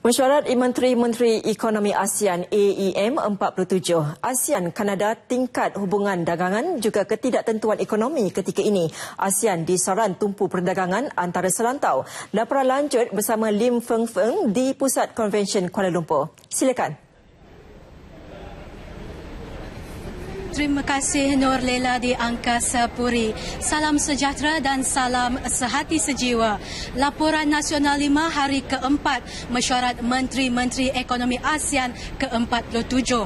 Mesyuarat Menteri-Menteri Ekonomi ASEAN AEM 47, ASEAN Kanada tingkat hubungan dagangan juga ketidaktentuan ekonomi ketika ini. ASEAN disoran tumpu perdagangan antara serantau. Laporan lanjut bersama Lim Feng Feng di Pusat Konvensyen Kuala Lumpur. Silakan. Terima kasih Nur Lela di Angkasa Puri. Salam sejahtera dan salam sehati sejiwa. Laporan Nasional 5 hari keempat Mesyuarat Menteri-Menteri Ekonomi ASEAN ke-47.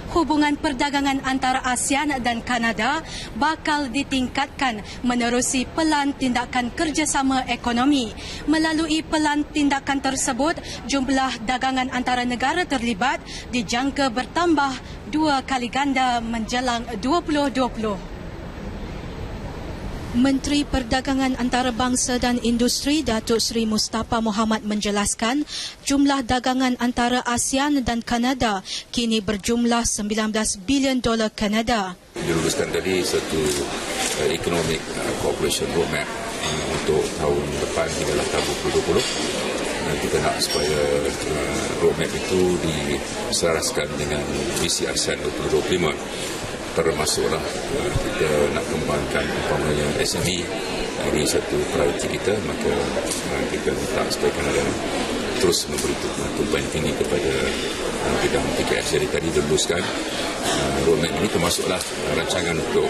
Hubungan perdagangan antara ASEAN dan Kanada bakal ditingkatkan menerusi pelan tindakan kerjasama ekonomi. Melalui pelan tindakan tersebut, jumlah dagangan antara negara terlibat dijangka bertambah 2 kali ganda menjelang 2020. Menteri Perdagangan Antarabangsa dan Industri Datuk Seri Mustapa Mohamad menjelaskan jumlah dagangan antara ASEAN dan Kanada kini berjumlah $19 bilion Kanada. Diluluskan tadi satu economic cooperation roadmap untuk tahun depan hinggalah tahun 2020. Kita nak supaya roadmap itu diselaraskan dengan visi ASEAN 2025. Termasuklah kita nak kembangkan umpamanya SME, ini satu prioriti kita, maka kita minta supaya Kanada terus memberi tumpuan tinggi kepada bidang PKS. Jadi tadi diluluskan roadmap ini, termasuklah rancangan untuk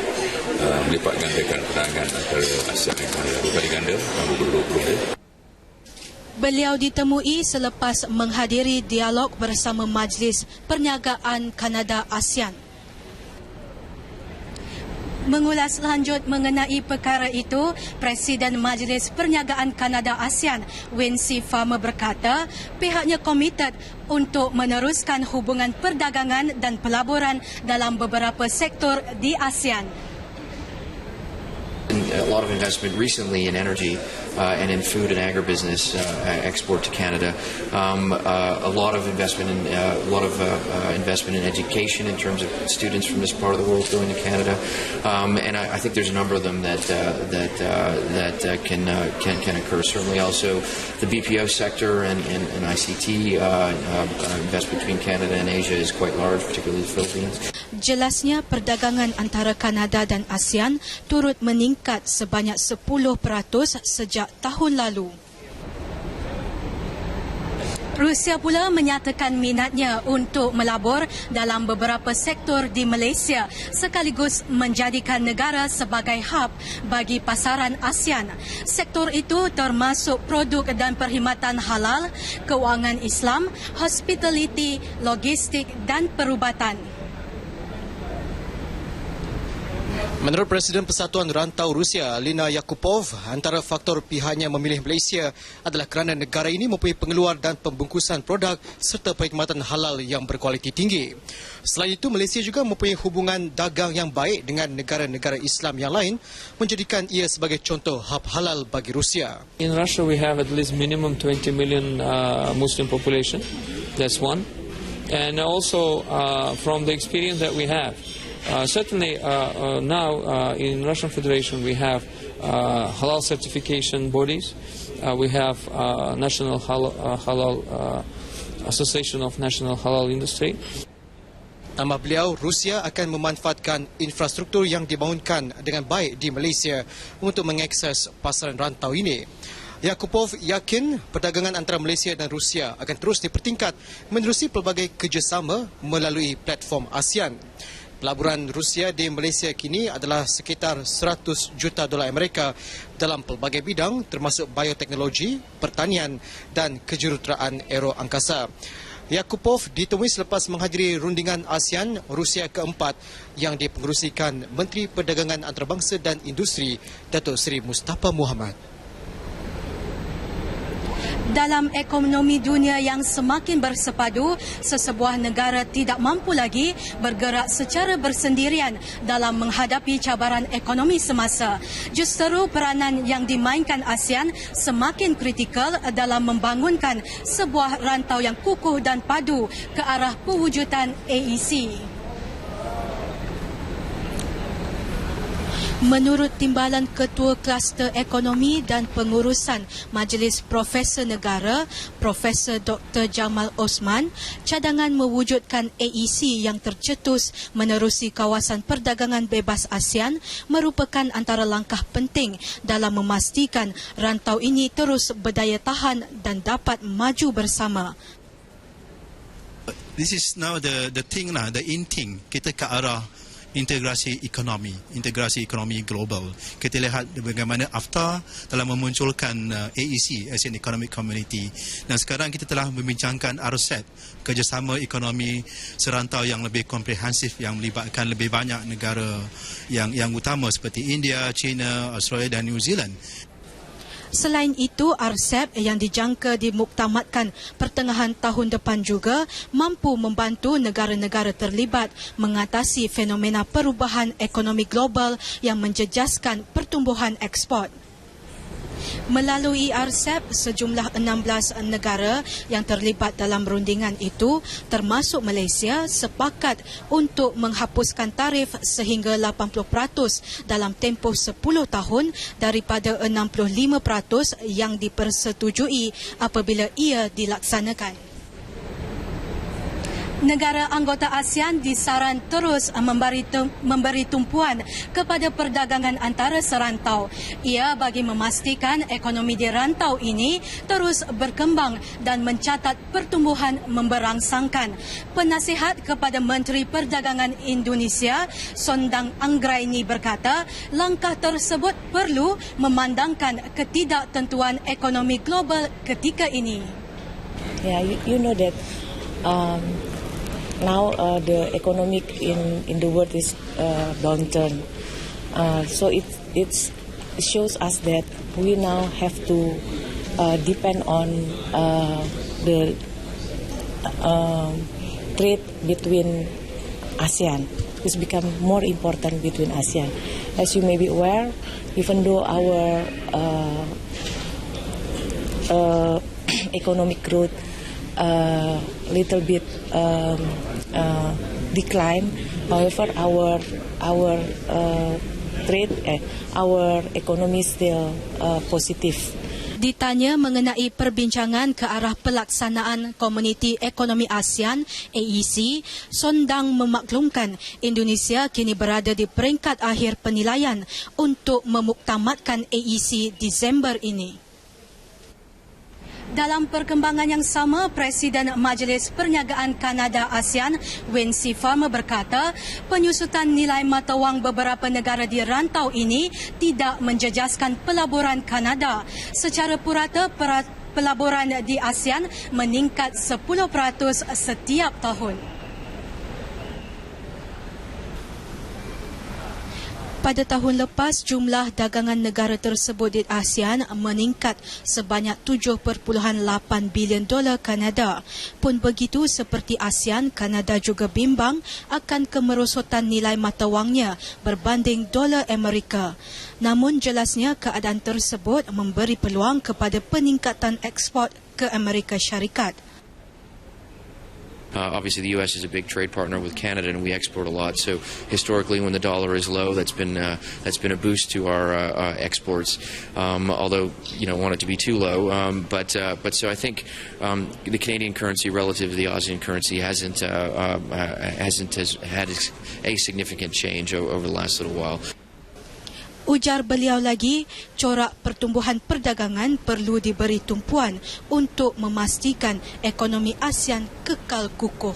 melipat gandakan perdagangan antara ASEAN dan Kanada 2 kali ganda tahun 2020. Beliau ditemui selepas menghadiri dialog bersama Majlis Perniagaan Kanada ASEAN. Mengulas lanjut mengenai perkara itu, Presiden Majlis Perniagaan Kanada ASEAN, Wency Farmer berkata, pihaknya komited untuk meneruskan hubungan perdagangan dan pelaburan dalam beberapa sektor di ASEAN. A lot of investment recently in energy and in food and agribusiness export to Canada. A lot of investment in investment in education in terms of students from this part of the world going to Canada, and I think there's a number of them that can occur. Certainly, also the BPO sector and ICT investment between Canada and Asia is quite large, particularly the Philippines. Jelasnya perdagangan antara Kanada dan ASEAN turut meningkat sebanyak 10% sejak tahun lalu. Rusia pula menyatakan minatnya untuk melabur dalam beberapa sektor di Malaysia sekaligus menjadikan negara sebagai hub bagi pasaran ASEAN. Sektor itu termasuk produk dan perkhidmatan halal, kewangan Islam, hospitality, logistik dan perubatan. Menurut Presiden Persatuan Rantau Rusia, Lina Yakupov, antara faktor pihaknya memilih Malaysia adalah kerana negara ini mempunyai pengeluar dan pembungkusan produk serta perkhidmatan halal yang berkualiti tinggi. Selain itu, Malaysia juga mempunyai hubungan dagang yang baik dengan negara-negara Islam yang lain, menjadikan ia sebagai contoh hub halal bagi Rusia. In Russia, we have at least minimum 20 million Muslim population. That's one. And also, from the experience that we have, certainly now in Russian Federation we have halal certification bodies. We have National Halal Association of National Halal Industry. Tambah beliau, Rusia akan memanfaatkan infrastruktur yang dibangunkan dengan baik di Malaysia untuk mengakses pasaran rantau ini. Yakupov yakin perdagangan antara Malaysia dan Rusia akan terus dipertingkat menerusi pelbagai kerjasama melalui platform ASEAN. Pelaburan Rusia di Malaysia kini adalah sekitar $100 juta Amerika dalam pelbagai bidang termasuk bioteknologi, pertanian dan kejuruteraan aero angkasa. Yakupov ditemui selepas menghadiri rundingan ASEAN Rusia keempat yang dipengerusikan Menteri Perdagangan Antarabangsa dan Industri Datuk Seri Mustapa Mohamad. Dalam ekonomi dunia yang semakin bersepadu, sesebuah negara tidak mampu lagi bergerak secara bersendirian dalam menghadapi cabaran ekonomi semasa. Justeru peranan yang dimainkan ASEAN semakin kritikal dalam membangunkan sebuah rantau yang kukuh dan padu ke arah pewujudan AEC. Menurut Timbalan Ketua Kluster Ekonomi dan Pengurusan Majlis Profesor Negara, Profesor Dr. Jamal Osman, cadangan mewujudkan AEC yang tercetus menerusi kawasan perdagangan bebas ASEAN merupakan antara langkah penting dalam memastikan rantau ini terus berdaya tahan dan dapat maju bersama. This is now the thing lah, the in thing. Kita ke arah integrasi ekonomi global. Kita lihat bagaimana AFTA telah memunculkan AEC, ASEAN Economic Community, dan sekarang kita telah membincangkan RCEP, kerjasama ekonomi serantau yang lebih komprehensif yang melibatkan lebih banyak negara yang utama seperti India, China, Australia dan New Zealand. Selain itu, RCEP yang dijangka dimuktamadkan pertengahan tahun depan juga mampu membantu negara-negara terlibat mengatasi fenomena perubahan ekonomi global yang menjejaskan pertumbuhan ekspor. Melalui RCEP, sejumlah 16 negara yang terlibat dalam rundingan itu, termasuk Malaysia, sepakat untuk menghapuskan tarif sehingga 80% dalam tempoh 10 tahun daripada 65% yang dipersetujui apabila ia dilaksanakan. Negara anggota ASEAN disaran terus memberi tumpuan kepada perdagangan antara serantau. Ia bagi memastikan ekonomi di rantau ini terus berkembang dan mencatat pertumbuhan memberangsangkan. Penasihat kepada Menteri Perdagangan Indonesia, Sondang Anggraini berkata, langkah tersebut perlu memandangkan ketidaktentuan ekonomi global ketika ini. Yeah, you know that now the economic in the world is downturn, so it shows us that we now have to depend on the trade between ASEAN. It's become more important between ASEAN. As you may be aware, even though our economic growth little bit decline, however our trade, our economy still positive. Ditanya mengenai perbincangan ke arah pelaksanaan Komuniti Ekonomi ASEAN AEC, Sondang memaklumkan Indonesia kini berada di peringkat akhir penilaian untuk memuktamadkan AEC Disember ini. Dalam perkembangan yang sama, Presiden Majlis Perniagaan Kanada ASEAN, Wency Farmer berkata, penyusutan nilai mata wang beberapa negara di rantau ini tidak menjejaskan pelaburan Kanada. Secara purata, pelaburan di ASEAN meningkat 10% setiap tahun. Pada tahun lepas, jumlah dagangan negara tersebut di ASEAN meningkat sebanyak $7.8 bilion Kanada. Pun begitu, seperti ASEAN, Kanada juga bimbang akan kemerosotan nilai mata wangnya berbanding dolar Amerika. Namun jelasnya keadaan tersebut memberi peluang kepada peningkatan ekspor ke Amerika Syarikat. Obviously, the U.S. is a big trade partner with Canada, and we export a lot. So, historically, when the dollar is low, that's been a boost to our exports. Although, want it to be too low. But so I think the Canadian currency relative to the ASEAN currency hasn't had a significant change over the last little while. Ujar beliau lagi, corak pertumbuhan perdagangan perlu diberi tumpuan untuk memastikan ekonomi ASEAN kekal kukuh.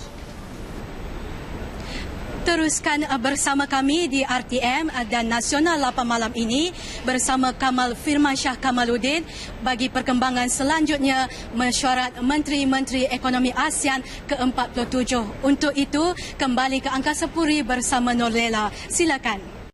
Teruskan bersama kami di RTM dan Nasional 8 malam ini bersama Kamal Firmansyah Kamaluddin bagi perkembangan selanjutnya mesyuarat Menteri-Menteri Ekonomi ASEAN ke-47. Untuk itu, kembali ke Angkasa Puri bersama Norlela. Silakan.